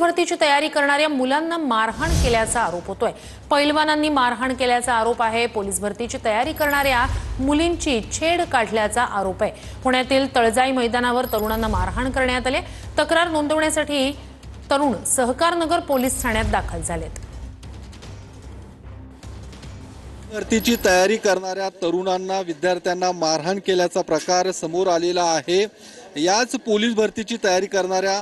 भरतीची तयारी करणाऱ्या मुलांना मारहाण केल्याचा आरोप होतोय। पैलवानांनी मारहाण केल्याचा आरोप आहे। पोलीस भरतीची तयारी करणाऱ्या मुलींची छेड काढल्याचा आरोप आहे। पुण्यातील तळजाई मैदानावर तरुणांना मारहाण करण्यात आले। तक्रार नोंदवण्यासाठी तरुण सहकारनगर पोलीस ठाण्यात दाखल झालेत। भरतीची तयारी करणाऱ्या तरुणांना विद्यार्थ्यांना मारहाण केल्याचा प्रकार समोर आलेला आहे। याच पोलीस भरतीची तयारी करणाऱ्या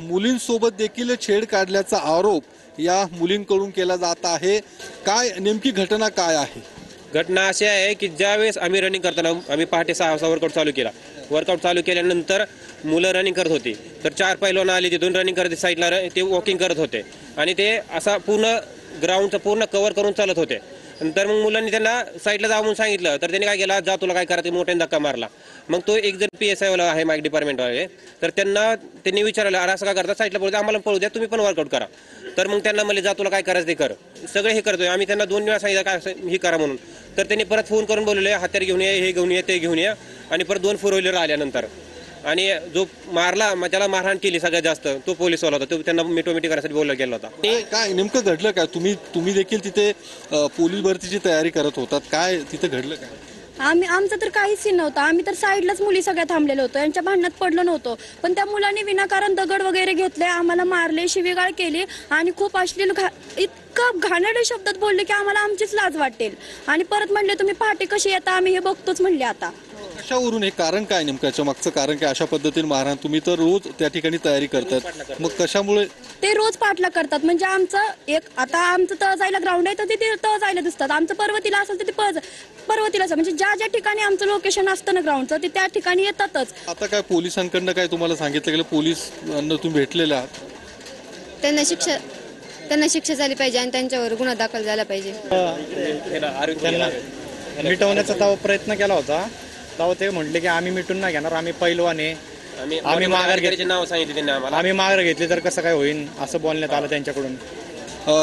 मुलींसोबत देखील छेड काढल्याचा आरोप या मुलींकडून केला जात आहे। काय नेमकी घटना काय आहे? घटना अशी आहे की ज्यावेळेस आम्ही रनिंग करताना आम्ही पहाटे 6 वाजता वर्कआउट चालू केला। वर्कआउट चालू केल्यानंतर मुलं रनिंग करत होती, तर 4 पैलवान आले तिथून रनिंग करत साईडला ते वॉकिंग करत होते आणि ते असा पूर्ण ग्राउंडचं पूर्ण कव्हर करून चालत होते। नंतर मग मुलांनी त्यांना साईडला जा म्हणून सांगितलं, तर त्यांनी काय केला, जा तुला काय करायचं, मोठ्याने धक्का मारला। मग तो एक जण PSI वाला आहे माईक डिपार्टमेंटवाले, तर त्यांनी विचारलं, अरे असं का करता, साईडला पळू द्या, आम्हाला पळू द्या, तुम्ही पण वर्कआउट करा। तर मग त्यांना म्हणले, जा तुला काय करायचं ते कर, सगळे हे करतोय। आम्ही त्यांना 2 वेळा सांगितलं काय हे करा म्हणून, तर त्यांनी परत फोन करून बोलवले, हत्यार घेऊन ये, हे घेऊन ये, ते घेऊन ये, आणि परत 2 4 व्हीलर आल्यानंतर आणि जो मारला त्याला मारहाण केली सगळ्यात जास्त तो पोलीसवाला होता। तो त्यांना मिटोमिटी करण्यासाठी बोलला गेला होता। काय नेमकं घडलं काय? तुम्ही देखील तिथे पोलीस भरतीची तयारी करत होतात, काय तिथे घडलं काय? आमचं तर काहीच सीन नव्हतं। आम्ही तर साईडलाच मुली सगळ्या थांबलेलो होतो, यांच्या भांडणात पडलो नव्हतो। पण त्या मुलांनी विनाकारण दगड वगैरे घेतले, आम्हाला मारले, शिवीगाळ केली आणि खूप अश्लील इतकं घाणेरड्या शब्दात बोलले की आम्हाला आमचीच लाज वाटेल। आणि परत म्हणले, तुम्ही पहाटे कशी येता, आम्ही हे बघतोच म्हणले। आता कशावरून हे कारण काय, नेमकं याच्या मागचं कारण काय? अशा पद्धतीने मारहाण, तुम्ही तर रोज त्या ठिकाणी तयारी करतात, मग कशामुळे ते रोज पाठला करतात? म्हणजे आमचं तळजाईला ग्राउंड आहे, तर तिथे तळजाईला दिसतात। आमचं पर्वतीला असेल तर ते पर्वतीला, म्हणजे ज्या ठिकाणी आमचं लोकेशन असतं ना ग्राउंडचं, ते त्या ठिकाणी येतातच। आता काय पोलिसांकडनं काय तुम्हाला सांगितलं गेलं? पोलिसांना तुम्ही भेटलेले आहात? त्यांना शिक्षा झाली पाहिजे आणि त्यांच्यावर गुन्हा दाखल झाला पाहिजे। त्यांना मिटवण्याचा तेव्हा प्रयत्न केला होता, तेव्हा ते म्हटले की आम्ही मिटून नाही घेणार, आम्ही पैलवान आहे, आम्ही माघार घेतली, नाव सांगितले त्यांनी आम्हाला, आम्ही माघार घेतली तर कसं काय होईल, असं बोलण्यात आलं त्यांच्याकडून।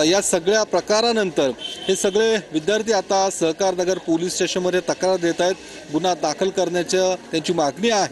या सगळ्या प्रकारानंतर हे सगळे विद्यार्थी आता सहकारनगर पोलीस स्टेशनमध्ये तक्रार देत आहेत। गुन्हा दाखल करण्याची त्यांची मागणी आहे।